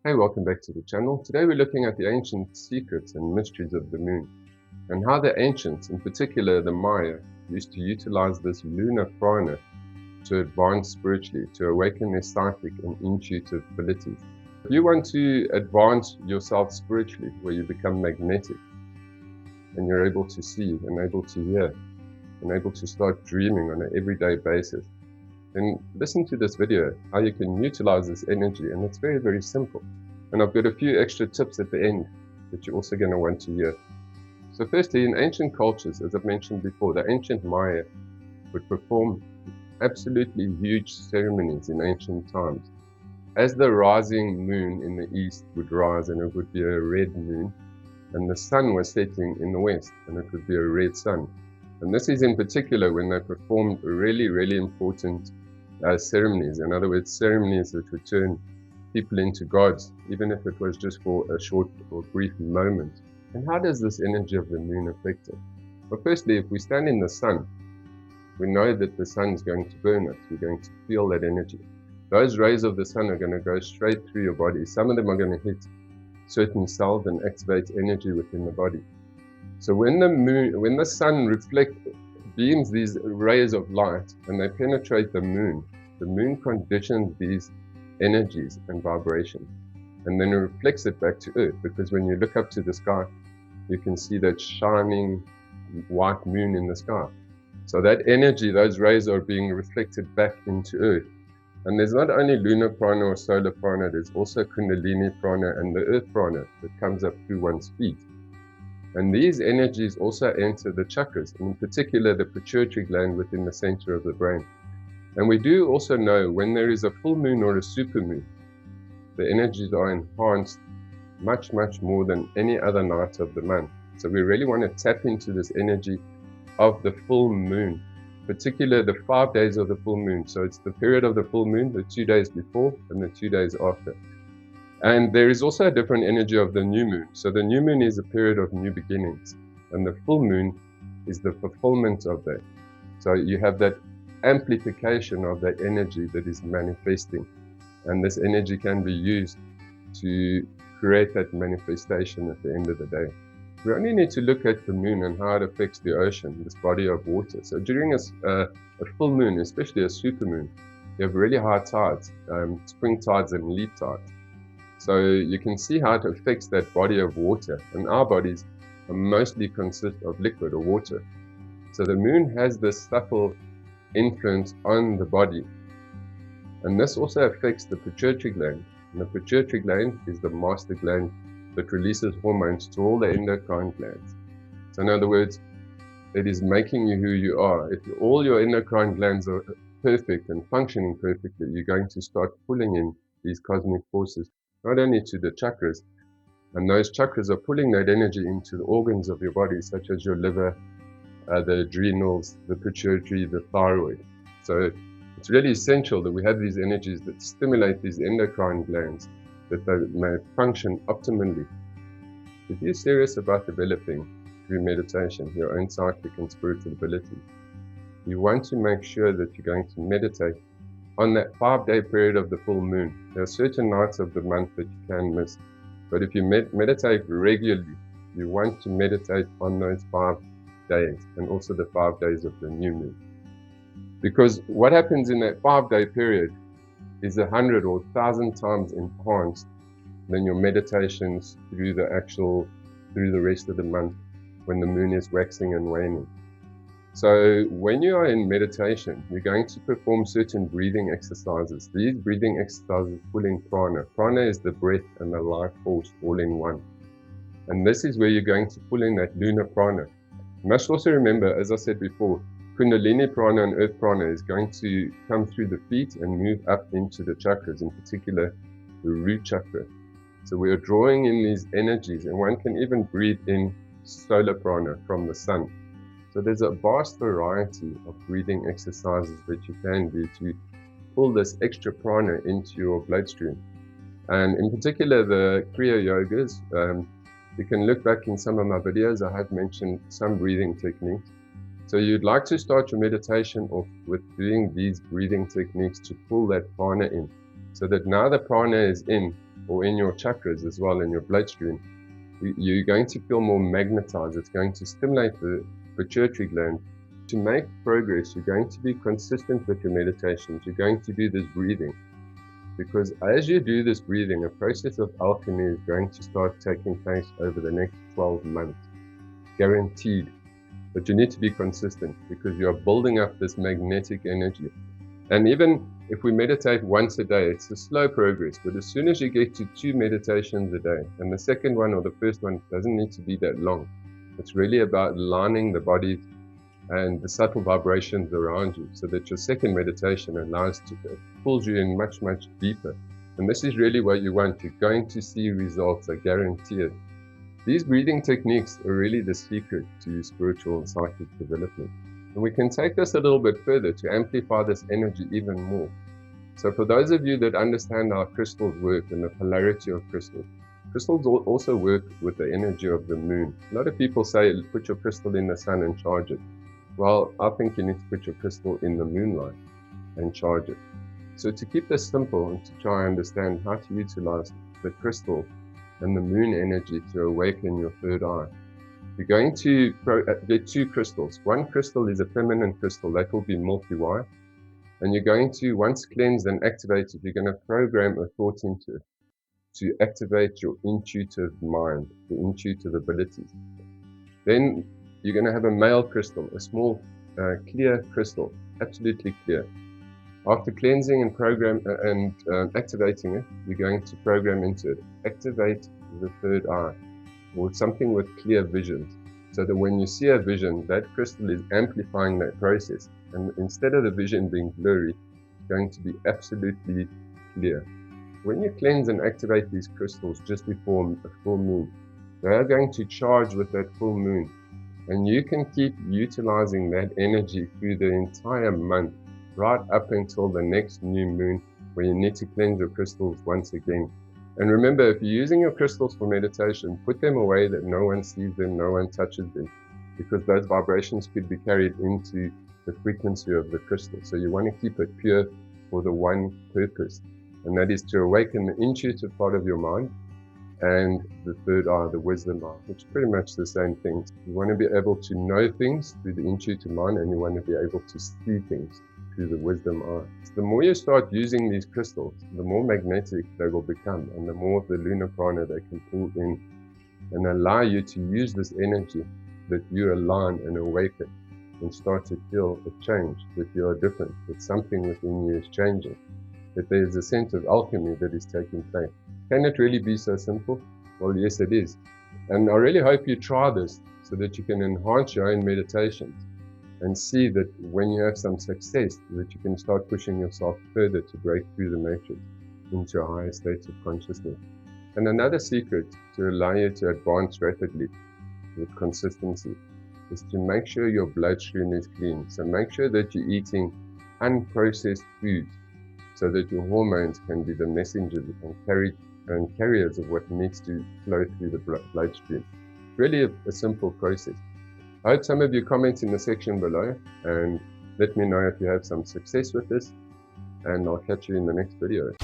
Hey, welcome back to the channel. Today we're looking at the ancient secrets and mysteries of the moon, and how the ancients, in particular the Maya, used to utilize this lunar prana to advance spiritually, to awaken their psychic and intuitive abilities. If you want to advance yourself spiritually, where you become magnetic, and you're able to see and able to hear, and able to start dreaming on an everyday basis, then listen to this video, how you can utilize this energy, and it's very, very simple. And I've got a few extra tips at the end that you're also going to want to hear. So firstly, in ancient cultures, as I've mentioned before, the ancient Maya would perform absolutely huge ceremonies in ancient times. As the rising moon in the east would rise, and it would be a red moon, and the sun was setting in the west, and it would be a red sun. And this is in particular when they performed really, really important ceremonies. In other words, ceremonies that would turn people into gods, even if it was just for a short or brief moment. And how does this energy of the moon affect it? Well, firstly, if we stand in the sun, we know that the sun is going to burn us. We're going to feel that energy. Those rays of the sun are going to go straight through your body. Some of them are going to hit certain cells and activate energy within the body. So when the sun beams these rays of light and they penetrate the moon conditions these energies and vibrations, and then it reflects it back to Earth, because when you look up to the sky, you can see that shining white moon in the sky. So that energy, those rays are being reflected back into Earth. And there's not only lunar prana or solar prana, there's also kundalini prana and the earth prana that comes up through one's feet. And these energies also enter the chakras, and in particular the pituitary gland within the center of the brain. And we do also know when there is a full moon or a supermoon, the energies are enhanced much, much more than any other night of the month. So we really want to tap into this energy of the full moon, particularly the 5 days of the full moon. So it's the period of the full moon, the 2 days before and the 2 days after. And there is also a different energy of the new moon. So the new moon is a period of new beginnings, and the full moon is the fulfillment of that. So you have that amplification of that energy that is manifesting, and this energy can be used to create that manifestation at the end of the day. We only need to look at the moon and how it affects the ocean, this body of water. So during a full moon, especially a supermoon, you have really high tides, spring tides and leap tides. So you can see how it affects that body of water, and our bodies mostly consist of liquid or water. So the moon has this subtle influence on the body, and this also affects the pituitary gland. And the pituitary gland is the master gland that releases hormones to all the endocrine glands. So in other words, it is making you who you are. If all your endocrine glands are perfect and functioning perfectly, you're going to start pulling in these cosmic forces, not only to the chakras, and those chakras are pulling that energy into the organs of your body, such as your liver, the adrenals, the pituitary, the thyroid. So it's really essential that we have these energies that stimulate these endocrine glands, that they may function optimally. If you're serious about developing through meditation your own psychic and spiritual ability, you want to make sure that you're going to meditate on that 5-day period of the full moon. There are certain nights of the month that you can miss, but if you meditate regularly, you want to meditate on those 5 days, and also the 5 days of the new moon. Because what happens in that 5-day period is 100 or 1,000 times enhanced than your meditations through the rest of the month when the moon is waxing and waning. So when you are in meditation, you're going to perform certain breathing exercises. These breathing exercises pull in prana. Prana is the breath and the life force all in one. And this is where you're going to pull in that lunar prana. You must also remember, as I said before, kundalini prana and earth prana is going to come through the feet and move up into the chakras, in particular the root chakra. So we are drawing in these energies, and one can even breathe in solar prana from the sun. So there's a vast variety of breathing exercises that you can do to pull this extra prana into your bloodstream. And in particular, the Kriya Yogas, you can look back in some of my videos, I have mentioned some breathing techniques. So you'd like to start your meditation off with doing these breathing techniques to pull that prana in, so that now the prana is in, or in your chakras as well, in your bloodstream, you're going to feel more magnetized. It's going to stimulate the pituitary gland. To make progress, you're going to be consistent with your meditations. You're going to do this breathing. Because as you do this breathing, a process of alchemy is going to start taking place over the next 12 months. Guaranteed. But you need to be consistent because you are building up this magnetic energy. And even if we meditate once a day, it's a slow progress. But as soon as you get to 2 meditations a day, and the second one or the first one doesn't need to be that long. It's really about aligning the body and the subtle vibrations around you so that your second meditation pulls you in much, much deeper. And this is really what you want. You're going to see results, I guarantee it. These breathing techniques are really the secret to spiritual and psychic development. And we can take this a little bit further to amplify this energy even more. So for those of you that understand how crystals work and the polarity of crystals, crystals also work with the energy of the moon. A lot of people say, put your crystal in the sun and charge it. Well, I think you need to put your crystal in the moonlight and charge it. So to keep this simple and to try and understand how to utilize the crystal and the moon energy to awaken your third eye, you're going to get 2 crystals. One crystal is a feminine crystal that will be Milky Way. And you're going to, once cleansed and activated, you're going to program a thought into it to activate your intuitive mind, the intuitive abilities. Then you're going to have a male crystal, a small clear crystal, absolutely clear. After cleansing and activating it, you're going to program into it, activate the third eye, or something with clear visions, so that when you see a vision, that crystal is amplifying that process. And instead of the vision being blurry, it's going to be absolutely clear. When you cleanse and activate these crystals just before a full moon, they are going to charge with that full moon. And you can keep utilizing that energy through the entire month, right up until the next new moon, where you need to cleanse your crystals once again. And remember, if you're using your crystals for meditation, put them away that no one sees them, no one touches them, because those vibrations could be carried into the frequency of the crystal. So you want to keep it pure for the one purpose, and that is to awaken the intuitive part of your mind and the third eye, the wisdom eye, which is pretty much the same thing. You want to be able to know things through the intuitive mind, and you want to be able to see things through the wisdom eye. So the more you start using these crystals, the more magnetic they will become, and the more of the lunaprana they can pull in and allow you to use this energy that you align and awaken and start to feel a change, that you are different, that something within you is changing, that there is a sense of alchemy that is taking place. Can it really be so simple? Well, yes, it is. And I really hope you try this so that you can enhance your own meditations and see that when you have some success, that you can start pushing yourself further to break through the matrix into a higher state of consciousness. And another secret to allow you to advance rapidly with consistency is to make sure your bloodstream is clean. So make sure that you're eating unprocessed foods so that your hormones can be the messengers and carriers of what needs to flow through the bloodstream. Really a simple process. I hope some of you comment in the section below and let me know if you have some success with this, and I'll catch you in the next video.